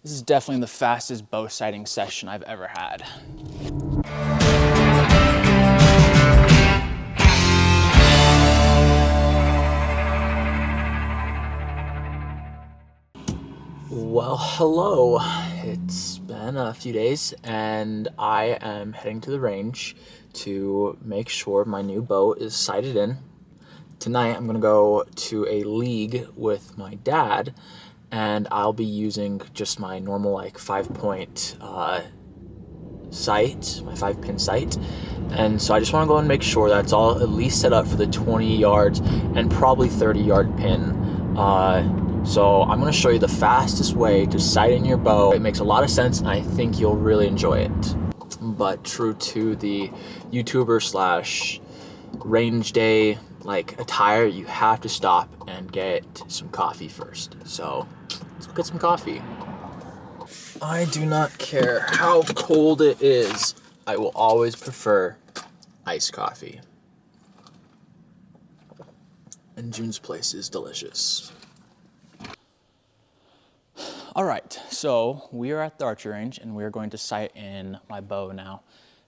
This is definitely the fastest bow sighting session I've ever had. Well, hello. It's been a few days and I am heading to the range to make sure my new bow is sighted in. Tonight I'm gonna go to a league with my dad and I'll be using just my normal like 5-point sight, my 5-pin sight. And so I just wanna go and make sure that's all at least set up for the 20 yards and probably 30-yard pin. So I'm gonna show you the fastest way to sight in your bow. It makes a lot of sense and I think you'll really enjoy it. But true to the YouTuber slash range day like attire, you have to stop and get some coffee first. So let's go get some coffee. I do not care how cold it is. I will always prefer iced coffee. And June's place is delicious. All right, so we are at the archery range and we're going to sight in my bow now.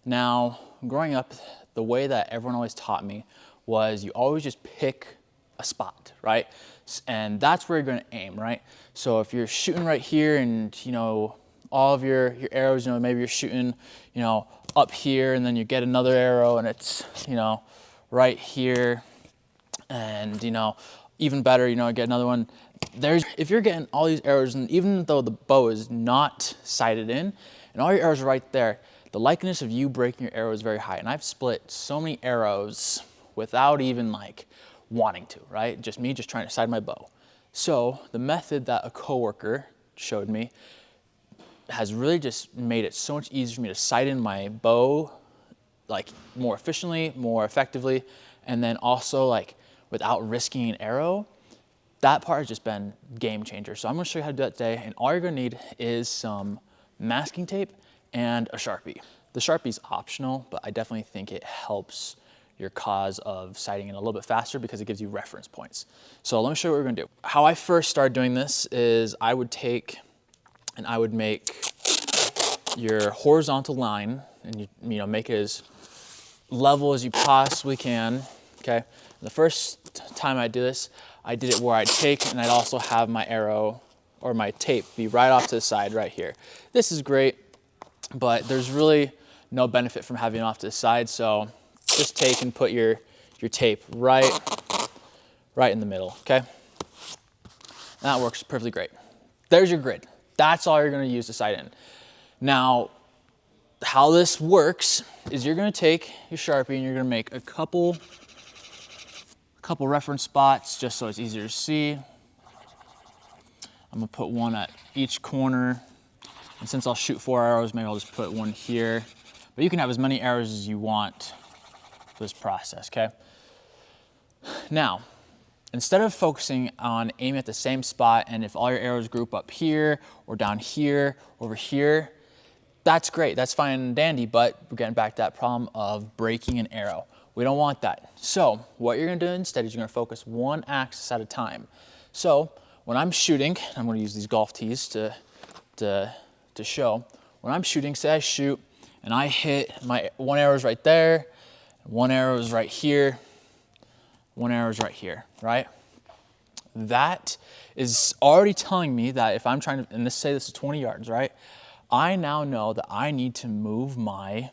Now, growing up, the way that everyone always taught me was you always just pick a spot, right? And that's where you're gonna aim, right? So if you're shooting right here and, you know, all of your arrows, you know, maybe you're shooting, you know, up here and then you get another arrow and it's, you know, right here. And, you know, even better, you know, get another one. If you're getting all these arrows, and even though the bow is not sighted in, and all your arrows are right there, the likeliness of you breaking your arrow is very high. And I've split so many arrows without even like wanting to, right? Just me just trying to sight my bow. So the method that a coworker showed me has really just made it so much easier for me to sight in my bow like more efficiently, more effectively, and then also like without risking an arrow. That part has just been game changer. So I'm gonna show you how to do that today. And all you're gonna need is some masking tape and a Sharpie. The Sharpie's optional, but I definitely think it helps your cause of sighting in a little bit faster because it gives you reference points. So let me show you what we're gonna do. How I first started doing this is I would take and I would make your horizontal line and you know, make it as level as you possibly can, okay? And the first time I did this, I did it where I'd take and I'd also have my arrow or my tape be right off to the side right here. This is great, but there's really no benefit from having it off to the side. So just take and put your tape right in the middle, okay? And that works perfectly great. There's your grid. That's all you're gonna use to sight in. Now, how this works is you're gonna take your Sharpie and you're gonna make a couple reference spots just so it's easier to see. I'm gonna put one at each corner. And since I'll shoot 4 arrows, maybe I'll just put one here. But you can have as many arrows as you want for this process, okay? Now, instead of focusing on aiming at the same spot and if all your arrows group up here or down here, over here, that's great, that's fine and dandy, but we're getting back to that problem of breaking an arrow. We don't want that. So what you're gonna do instead is you're gonna focus one axis at a time. So when I'm shooting, I'm gonna use these golf tees to show. When I'm shooting, say I shoot and I hit one arrow's right there, one arrow's right here, one arrow's right here, right? That is already telling me that if I'm trying to, and say this is 20 yards, right? I now know that I need to move my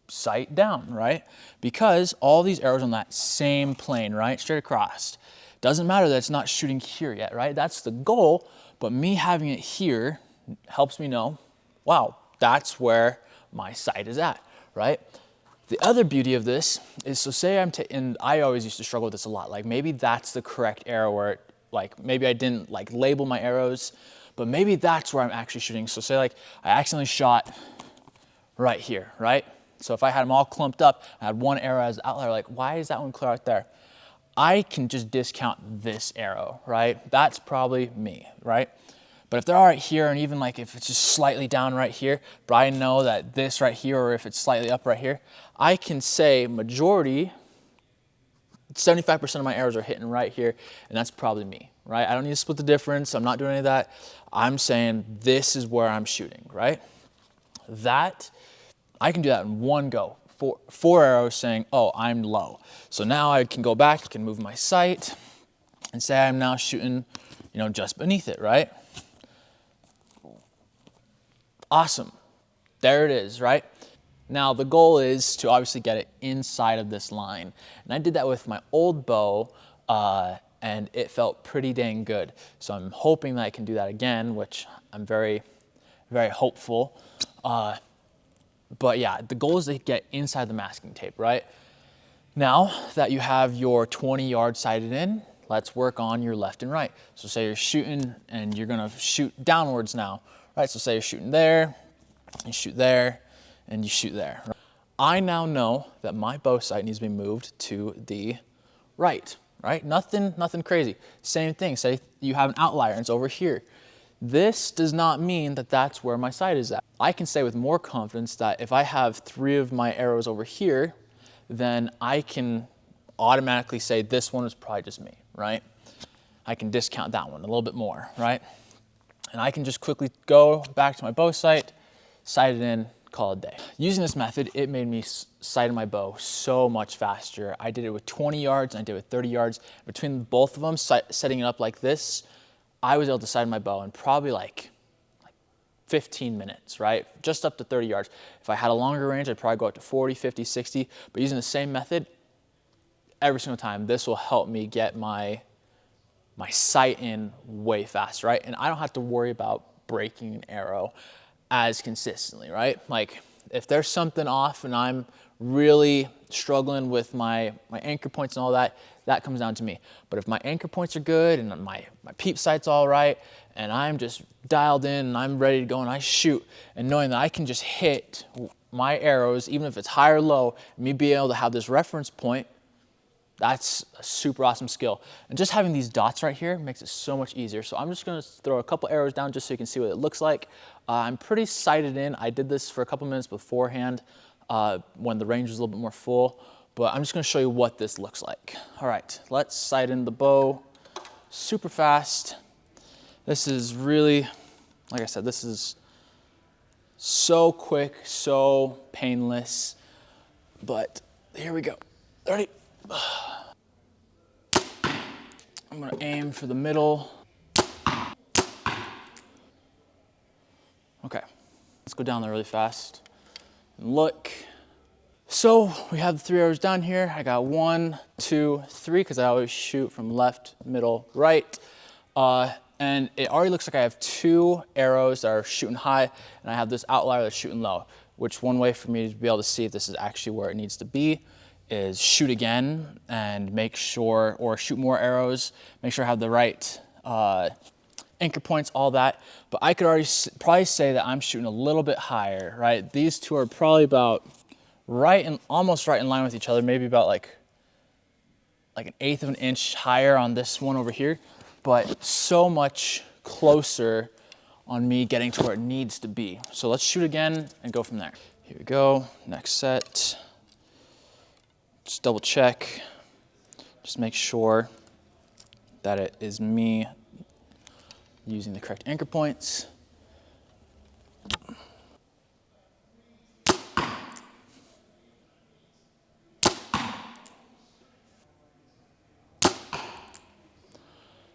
sight down, right? Because all these arrows on that same plane, right? Straight across. Doesn't matter that it's not shooting here yet, right? That's the goal, but me having it here helps me know, wow, that's where my sight is at, right? The other beauty of this is, so say and I always used to struggle with this a lot, like maybe that's the correct arrow where it, like maybe I didn't like label my arrows, but maybe that's where I'm actually shooting. So say like I accidentally shot right here, right? So if I had them all clumped up, I had one arrow as outlier, like why is that one clear out there? I can just discount this arrow, right? That's probably me, right? But if they're all right here, and even like if it's just slightly down right here, but I know that this right here, or if it's slightly up right here, I can say majority 75% of my arrows are hitting right here, and that's probably me, right? I don't need to split the difference. I'm not doing any of that. I'm saying this is where I'm shooting, right? That, I can do that in one go. Four arrows saying, oh, I'm low. So now I can go back, I can move my sight, and say I'm now shooting, you know, just beneath it, right? Awesome. There it is, right? Now the goal is to obviously get it inside of this line. And I did that with my old bow, and it felt pretty dang good. So I'm hoping that I can do that again, which I'm very, very hopeful. But yeah, the goal is to get inside the masking tape, right? Now that you have your 20 yards sighted in, let's work on your left and right. So say you're shooting and you're gonna shoot downwards now, right? So say you're shooting there, you shoot there, and you shoot there. I now know that my bow sight needs to be moved to the right, right? Nothing crazy. Same thing, say you have an outlier and it's over here. This does not mean that that's where my sight is at. I can say with more confidence that if I have 3 of my arrows over here, then I can automatically say this one is probably just me, right? I can discount that one a little bit more, right? And I can just quickly go back to my bow sight, sight it in, call it a day. Using this method, it made me sight my bow so much faster. I did it with 20 yards and I did it with 30 yards. Between both of them, setting it up like this, I was able to sight my bow in probably like 15 minutes, right? Just up to 30 yards. If I had a longer range, I'd probably go up to 40, 50, 60, but using the same method, every single time, this will help me get my sight in way faster, right? And I don't have to worry about breaking an arrow as consistently, right? Like if there's something off and I'm really struggling with my anchor points and all that, that comes down to me. But if my anchor points are good and my peep sight's all right, and I'm just dialed in and I'm ready to go and I shoot, and knowing that I can just hit my arrows, even if it's high or low, and me being able to have this reference point, that's a super awesome skill. And just having these dots right here makes it so much easier. So I'm just gonna throw a couple arrows down just so you can see what it looks like. I'm pretty sighted in. I did this for a couple minutes beforehand when the range was a little bit more full, but I'm just gonna show you what this looks like. All right, let's sight in the bow super fast. This is really, like I said, this is so quick, so painless, but here we go. Ready? I'm gonna aim for the middle. Okay, let's go down there really fast and look. So we have the 3 arrows down here. I got 1, 2, 3, because I always shoot from left, middle, right. And it already looks like I have 2 arrows that are shooting high, and I have this outlier that's shooting low, which one way for me to be able to see if this is actually where it needs to be is shoot again and make sure, or shoot more arrows, make sure I have the right anchor points, all that. But I could already probably say that I'm shooting a little bit higher, right? These 2 are probably about almost right in line with each other, maybe about like 1/8 of an inch higher on this one over here, but so much closer on me getting to where it needs to be. So let's shoot again and go from there. Here we go, next set. Just double check, just make sure that it is me using the correct anchor points.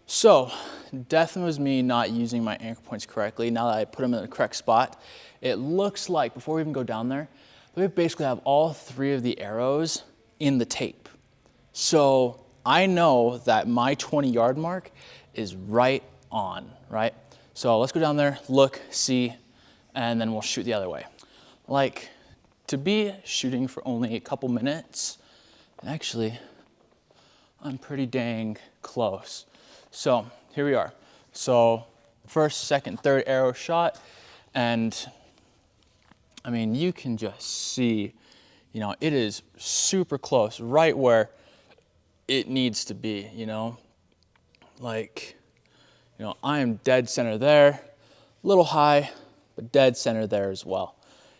So, definitely was me not using my anchor points correctly. Now that I put them in the correct spot, it looks like, before we even go down there, we basically have all 3 of the arrows in the tape. So I know that my 20-yard mark is right on, right? So let's go down there, look, see, and then we'll shoot the other way. Like, to be shooting for only a couple minutes, and actually, I'm pretty dang close. So here we are. So first, second, third arrow shot, and I mean, you can just see, you know, it is super close, right where it needs to be, you know? Like, you know, I am dead center there, a little high, but dead center there as well.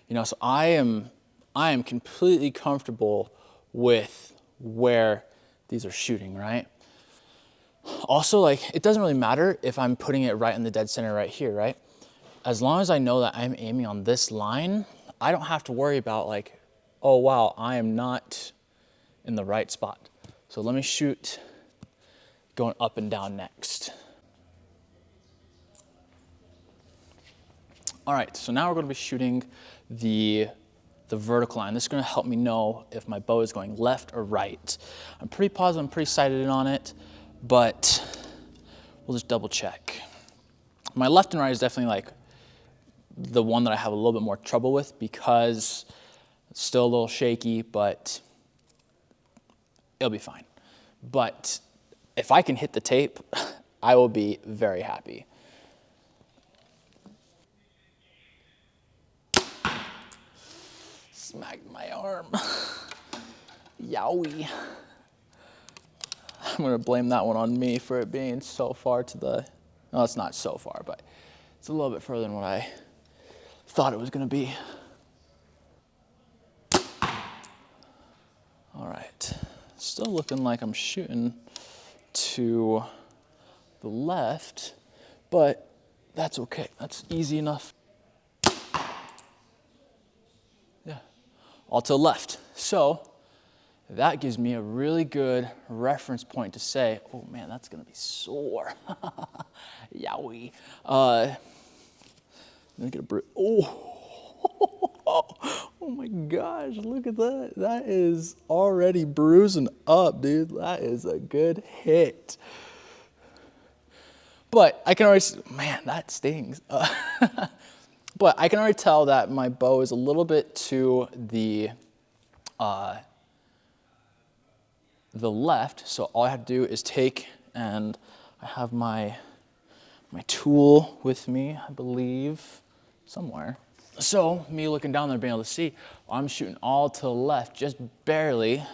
You know, so I am completely comfortable with where these are shooting, right? Also, like, it doesn't really matter if I'm putting it right in the dead center right here, right? As long as I know that I'm aiming on this line, I don't have to worry about like, oh wow, I am not in the right spot. So let me shoot going up and down next. All right, so now we're gonna be shooting the vertical line. This is gonna help me know if my bow is going left or right. I'm pretty positive, I'm pretty sighted in on it, but we'll just double check. My left and right is definitely like the one that I have a little bit more trouble with because it's still a little shaky, but it'll be fine. But if I can hit the tape, I will be very happy. Smacked my arm. Yowie. I'm gonna blame that one on me for it being so far to the, no, it's not so far, but it's a little bit further than what I thought it was gonna be. All right, still looking like I'm shooting to the left, but that's okay, that's easy enough. Yeah, all to the left. So that gives me a really good reference point to say, oh man, that's gonna be sore. Yowie. Let me get a bruise. Oh my gosh, look at that. That is already bruising up, dude. That is a good hit. But I can already, man, that stings. But I can already tell that my bow is a little bit to the left. So all I have to do is take, and I have my tool with me, I believe, somewhere. So me looking down there, being able to see, I'm shooting all to the left, just barely. I'm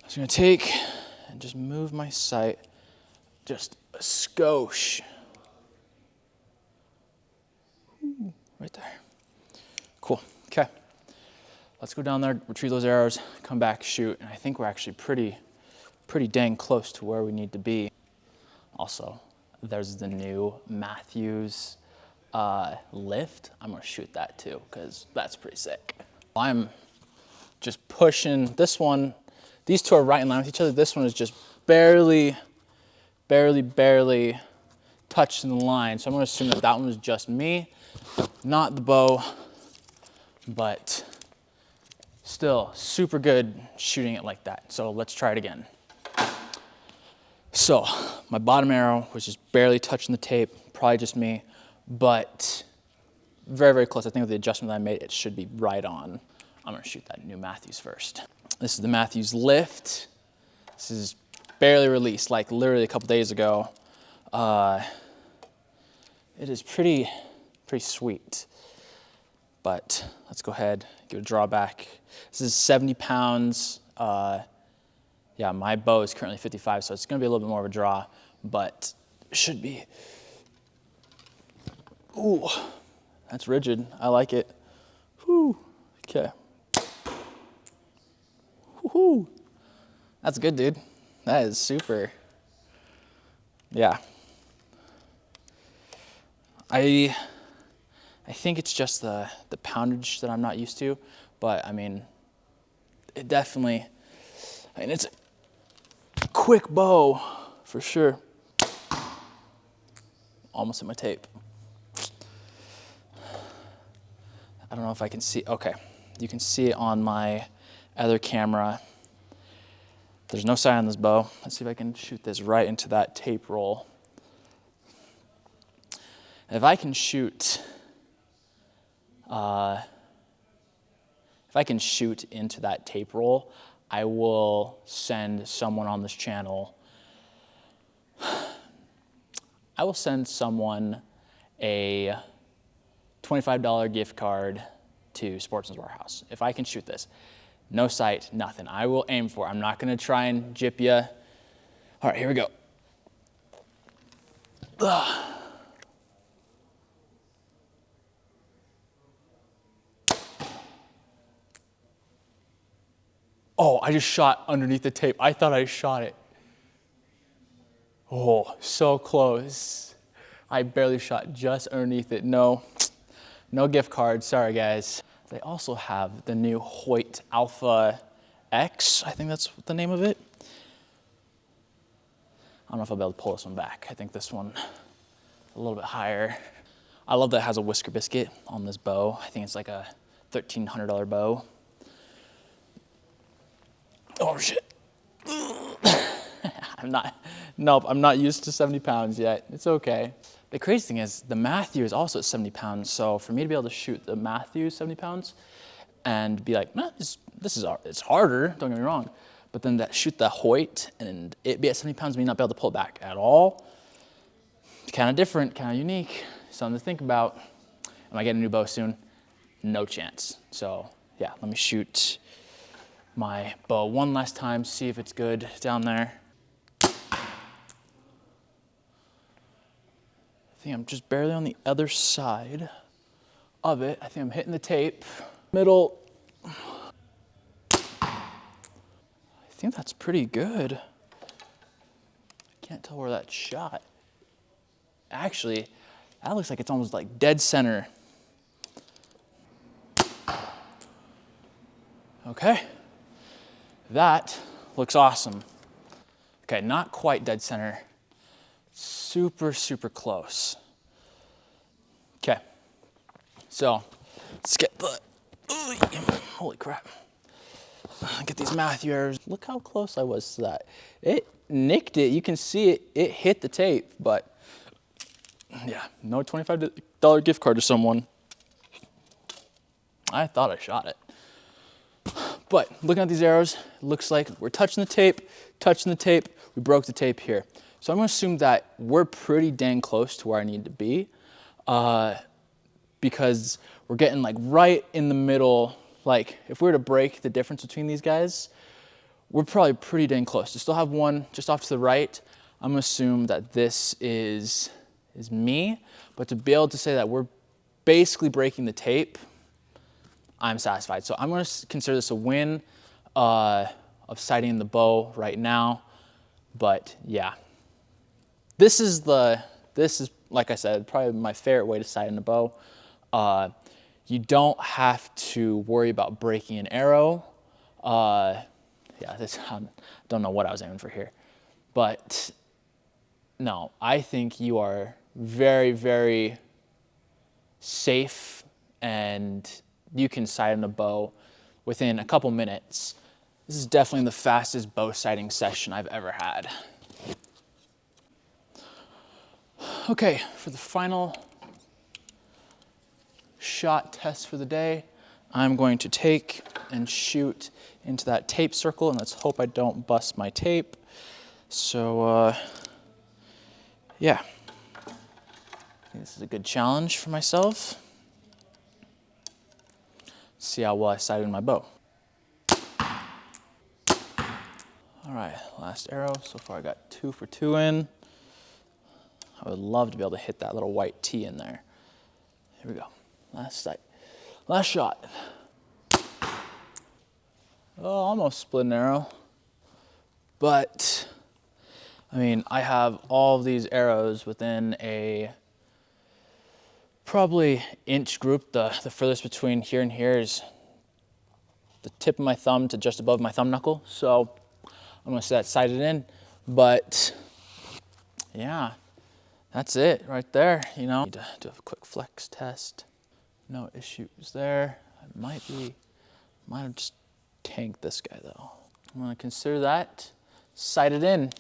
just gonna take and just move my sight just a skosh. Ooh, right there. Cool, okay. Let's go down there, retrieve those arrows, come back, shoot. And I think we're actually pretty dang close to where we need to be. Also, there's the new Matthews lift. I'm gonna shoot that too, because that's pretty sick. I'm just pushing this one. These two are right in line with each other. This one is just barely touching the line. So I'm gonna assume that that one was just me, not the bow, but still super good shooting it like that. So let's try it again. So my bottom arrow was just barely touching the tape, probably just me, but very close. I think with the adjustment that I made, it should be right on. I'm gonna shoot that new Matthews first. This is the Matthews lift. This is barely released, like literally a couple days ago. It is pretty sweet, but let's go ahead, give it a draw back. This is 70 pounds. Yeah, my bow is currently 55, so it's gonna be a little bit more of a draw, but it should be. Ooh, that's rigid. I like it. Whew, okay. Woohoo, that's good, dude. That is super. Yeah. I think it's just the poundage that I'm not used to, but I mean, it definitely, I mean, it's a quick bow for sure. Almost hit my tape. I don't know if I can see, okay. You can see it on my other camera. There's no sight on this bow. Let's see if I can shoot this right into that tape roll. If I can shoot, into that tape roll, I will send someone on this channel, I will send someone a $25 gift card to Sportsman's Warehouse. If I can shoot this, no sight, nothing. I will aim for it. I'm not gonna try and jip ya. All right, here we go. Ugh. Oh, I just shot underneath the tape. I thought I shot it. Oh, so close. I barely shot just underneath it. No gift card, sorry guys. They also have the new Hoyt Alpha X, I think that's the name of it. I don't know if I'll be able to pull this one back. I think this one a little bit higher. I love that it has a whisker biscuit on this bow. I think it's like a $1,300 bow. Oh shit. I'm not used to 70 pounds yet. It's okay. The crazy thing is the Matthew is also at 70 pounds. So for me to be able to shoot the Matthew 70 pounds and be like, nah, it's harder, don't get me wrong. But then shoot the Hoyt and it be at 70 pounds, me not be able to pull it back at all. Kind of different, kind of unique, something to think about. Am I getting a new bow soon? No chance. So yeah, let me shoot my bow one last time, see if it's good down there. I think I'm just barely on the other side of it. I think I'm hitting the tape. Middle. I think that's pretty good. I can't tell where that shot. Actually, that looks like it's almost like dead center. Okay, that looks awesome. Okay, not quite dead center. Super, super close. Okay, so let's get the, holy crap. Get these Matthew arrows. Look how close I was to that. It nicked it, you can see it, it hit the tape, but yeah, no $25 gift card to someone. I thought I shot it. But looking at these arrows, it looks like we're touching the tape, we broke the tape here. So I'm gonna assume that we're pretty dang close to where I need to be because we're getting like right in the middle. Like if we were to break the difference between these guys, we're probably pretty dang close. To still have one just off to the right, I'm gonna assume that this is me, but to be able to say that we're basically breaking the tape, I'm satisfied. So I'm gonna consider this a win of sighting the bow right now. But yeah, this is like I said, probably my favorite way to sight in a bow. You don't have to worry about breaking an arrow. Yeah, I don't know what I was aiming for here, but no, I think you are very, very safe and you can sight in a bow within a couple minutes. This is definitely the fastest bow sighting session I've ever had. Okay, for the final shot test for the day, I'm going to take and shoot into that tape circle, and let's hope I don't bust my tape. So, yeah, this is a good challenge for myself. See how well I sighted my bow. All right, last arrow. So far I got 2 for 2 in. I would love to be able to hit that little white T in there. Here we go, last sight, last shot. Oh, almost split an arrow. But, I mean, I have all of these arrows within a probably inch group. The furthest between here and here is the tip of my thumb to just above my thumb knuckle. So I'm gonna say that sighted in, but yeah, that's it right there, you know. Need to do a quick flex test. No issues there. I might have just tanked this guy though. I'm gonna consider that sighted in.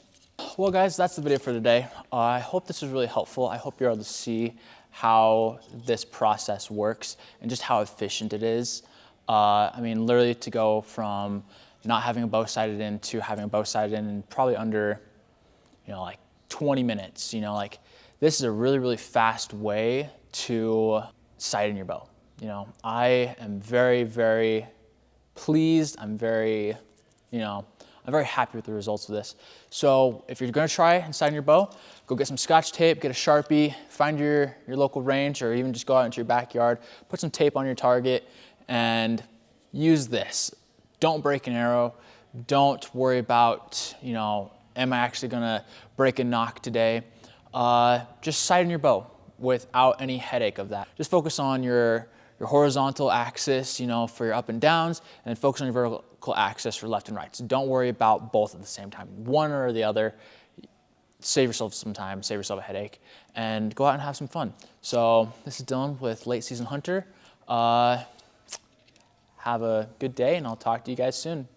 Well guys, that's the video for today. I hope this was really helpful. I hope you're able to see how this process works and just how efficient it is. I mean, literally to go from not having a bow sighted in to having a bow sighted in probably under, you know, like 20 minutes, you know, like this is a really, really fast way to sight in your bow. You know, I am very, very pleased. I'm very happy with the results of this. So if you're gonna try and sight in your bow, go get some Scotch tape, get a Sharpie, find your local range, or even just go out into your backyard, put some tape on your target and use this. Don't break an arrow. Don't worry about, you know, am I actually gonna break a knock today? Just sight in your bow without any headache of that. Just focus on your horizontal axis, you know, for your up and downs, and then focus on your vertical axis for left and right. So don't worry about both at the same time, one or the other. Save yourself some time, save yourself a headache, and go out and have some fun. So this is Dylan with Late Season Hunter. Have a good day, and I'll talk to you guys soon.